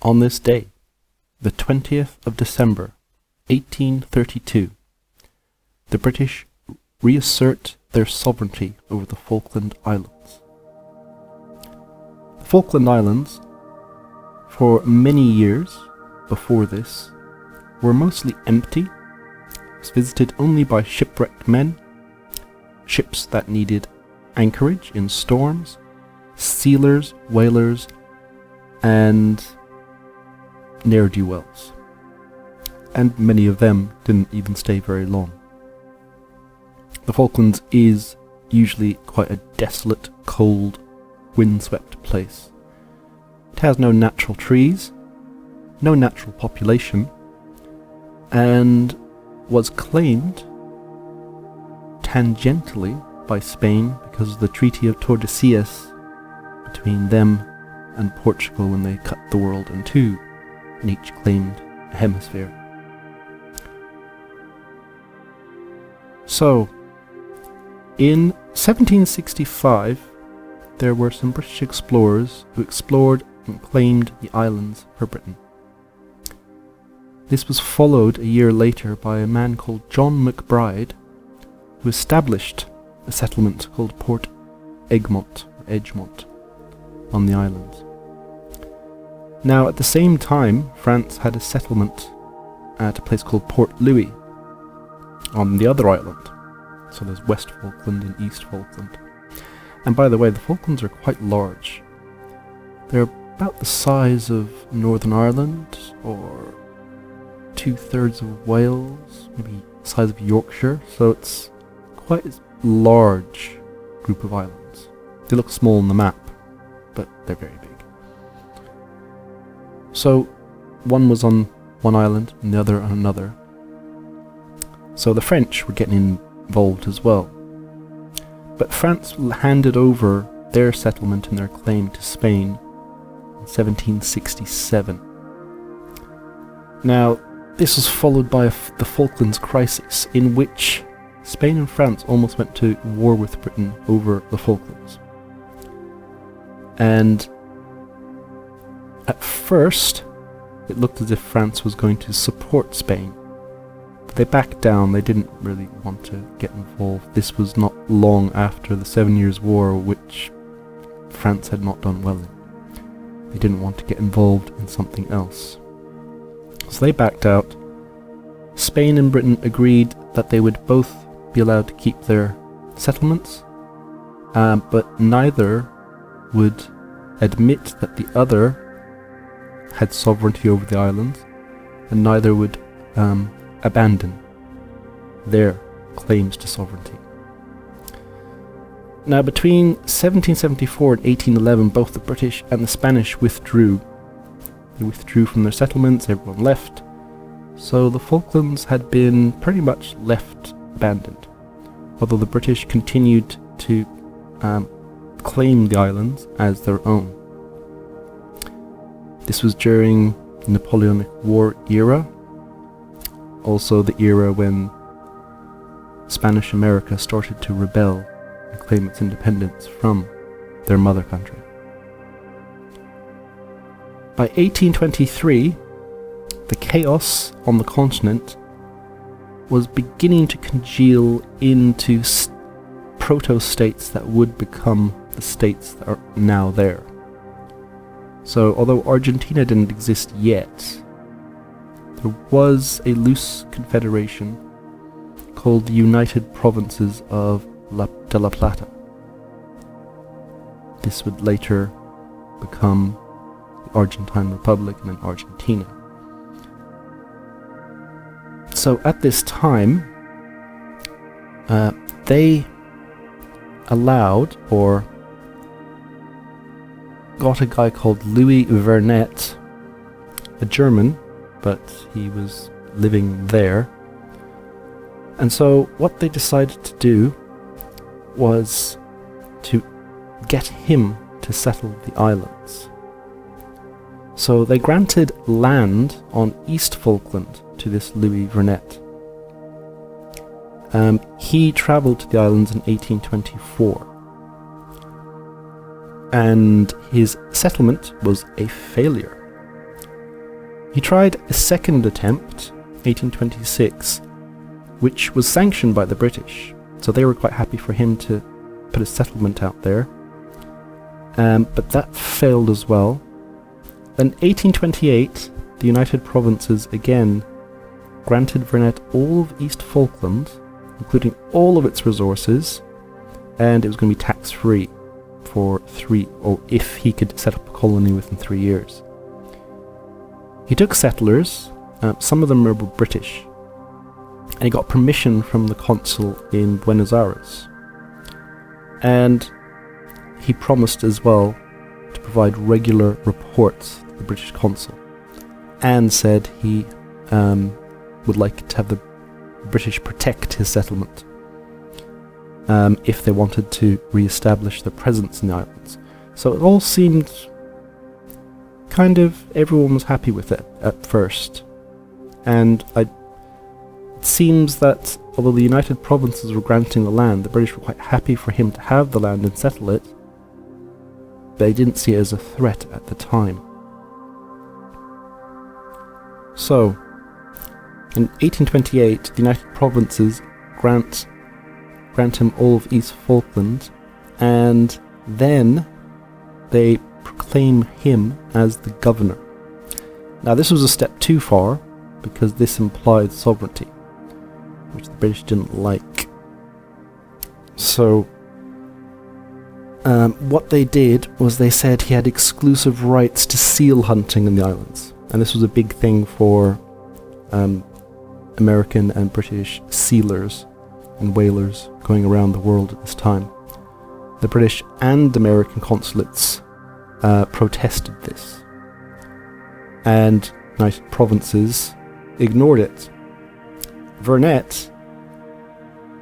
On this day, the 20th of December, 1832, the British reassert their sovereignty over the Falkland Islands. The Falkland Islands, for many years before this, were mostly empty. It was visited only by shipwrecked men, ships that needed anchorage in storms, sealers, whalers, and ne'er-do-wells. And many of them didn't even stay very long. The Falklands is usually quite a desolate, cold, windswept place. It has no natural trees, no natural population, and was claimed tangentially by Spain because of the Treaty of Tordesillas between them and Portugal when they cut the world in two and each claimed a hemisphere. So, in 1765, there were some British explorers who explored and claimed the islands for Britain. This was followed a year later by a man called John McBride, who established a settlement called Port Egmont, or Edgemont, on the islands. Now, at the same time, France had a settlement at a place called Port Louis, on the other island. So there's West Falkland and East Falkland. And by the way, the Falklands are quite large. They're about the size of Northern Ireland, or 2/3 of Wales, maybe the size of Yorkshire, so it's quite a large group of islands. They look small on the map, but they're very big. So one was on one island and the other on another. So the French were getting involved as well. But France handed over their settlement and their claim to Spain in 1767. Now, this was followed by the Falklands crisis, in which Spain and France almost went to war with Britain over the Falklands. And at first, it looked as if France was going to support Spain. But they backed down. They didn't really want to get involved. This was not long after the 7 Years' War, which France had not done well in. They didn't want to get involved in something else. So they backed out. Spain and Britain agreed that they would both be allowed to keep their settlements, but neither would admit that the other had sovereignty over the islands, and neither would abandon their claims to sovereignty. Now, between 1774 and 1811, both the British and the Spanish withdrew. They withdrew from their settlements, everyone left. So the Falklands had been pretty much left abandoned, although the British continued to claim the islands as their own. This was during the Napoleonic War era, also the era when Spanish America started to rebel and claim its independence from their mother country. By 1823, the chaos on the continent was beginning to congeal into proto-states that would become the states that are now there. So, although Argentina didn't exist yet, there was a loose confederation called the United Provinces of de la Plata. This would later become the Argentine Republic and then Argentina. So at this time, they allowed, or got a guy called Louis Vernet, a German, but he was living there. And so what they decided to do was to get him to settle the islands. So they granted land on East Falkland to this Louis Vernet. He travelled to the islands in 1824. And his settlement was a failure. He tried a second attempt, 1826, which was sanctioned by the British, so they were quite happy for him to put a settlement out there. But that failed as well. Then 1828, the United Provinces again granted Vernet all of East Falkland, including all of its resources, and it was going to be tax-free for if he could set up a colony within 3 years. He took settlers, some of them were British, and he got permission from the consul in Buenos Aires. And he promised as well to provide regular reports to the British consul, and said he would like to have the British protect his settlement if they wanted to re-establish their presence in the islands. So it all seemed everyone was happy with it at first. And it seems that although the United Provinces were granting the land, the British were quite happy for him to have the land and settle it. They didn't see it as a threat at the time. So, in 1828, the United Provinces grant him all of East Falkland, and then they proclaim him as the governor. Now this was a step too far, because this implied sovereignty, which the British didn't like. So what they did was they said he had exclusive rights to seal hunting in the islands, and this was a big thing for American and British sealers and whalers going around the world at this time. The British and American consulates protested this, and United Provinces ignored it. Vernet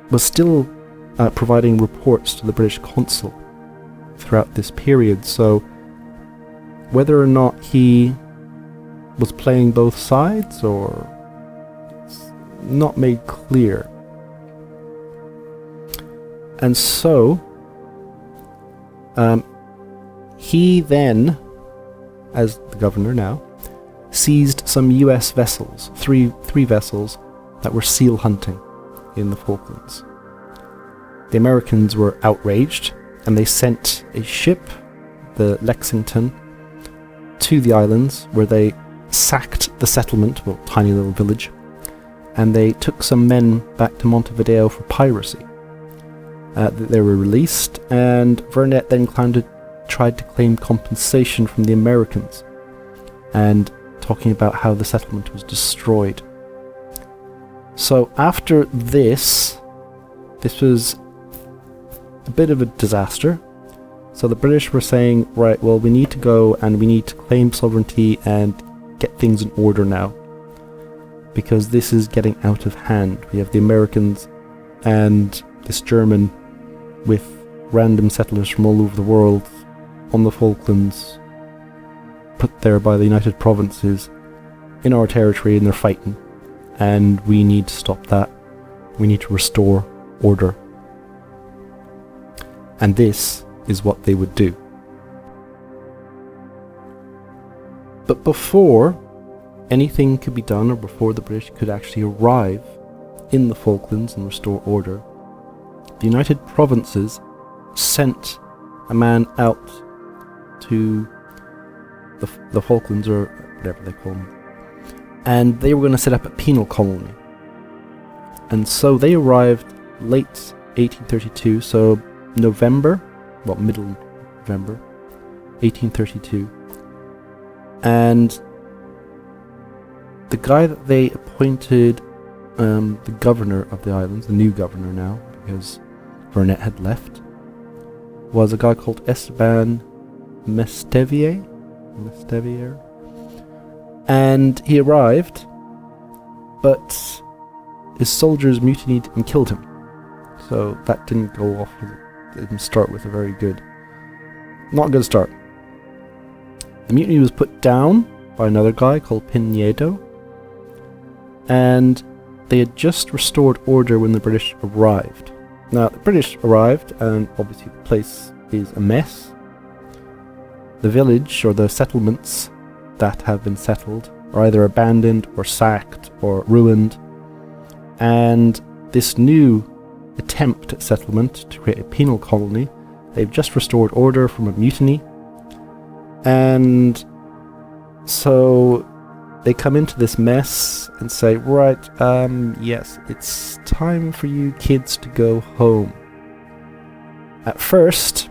was still providing reports to the British consul throughout this period, so whether or not he was playing both sides or it's not made clear. And so he then, as the governor now, seized some US vessels, three vessels that were seal hunting in the Falklands. The Americans were outraged, and they sent a ship, the Lexington, to the islands, where they sacked the settlement, well, tiny little village, and they took some men back to Montevideo for piracy. They were released, and Vernet then tried to claim compensation from the Americans, and talking about how the settlement was destroyed. So after this was a bit of a disaster. So the British were saying, right, well, we need to go and we need to claim sovereignty and get things in order now, because this is getting out of hand. We have the Americans and this German with random settlers from all over the world on the Falklands, put there by the United Provinces in our territory, and they're fighting, and we need to stop that. We need to restore order. And this is what they would do. But before anything could be done, or before the British could actually arrive in the Falklands and restore order, the United Provinces sent a man out to the Falklands, or whatever they call them, and they were going to set up a penal colony. And so they arrived late 1832, so middle November 1832, and the guy that they appointed the governor of the islands, the new governor now, because Vernet had left, was a guy called Esteban Mestevier, and he arrived, but his soldiers mutinied and killed him. So that didn't go off with it. Didn't start with a very good, not a good start. The mutiny was put down by another guy called Pinedo, and they had just restored order when the British arrived. Now, the British arrived, and obviously the place is a mess. The village, or the settlements that have been settled, are either abandoned or sacked or ruined. And this new attempt at settlement to create a penal colony, they've just restored order from a mutiny. And so they come into this mess and say, right, yes, it's time for you kids to go home. At first,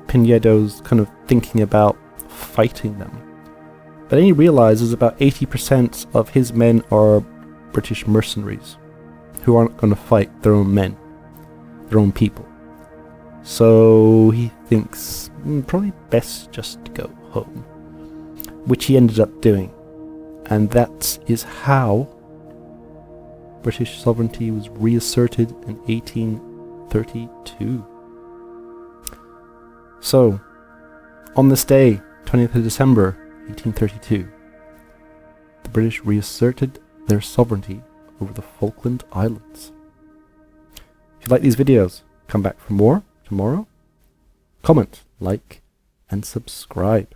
Pinedo's kind of thinking about fighting them. But then he realizes about 80% of his men are British mercenaries who aren't going to fight their own men, their own people. So he thinks probably best just to go home, which he ended up doing. And that is how British sovereignty was reasserted in 1832. So, on this day, 20th of December, 1832, the British reasserted their sovereignty over the Falkland Islands. If you like these videos, come back for more tomorrow. Comment, like, and subscribe.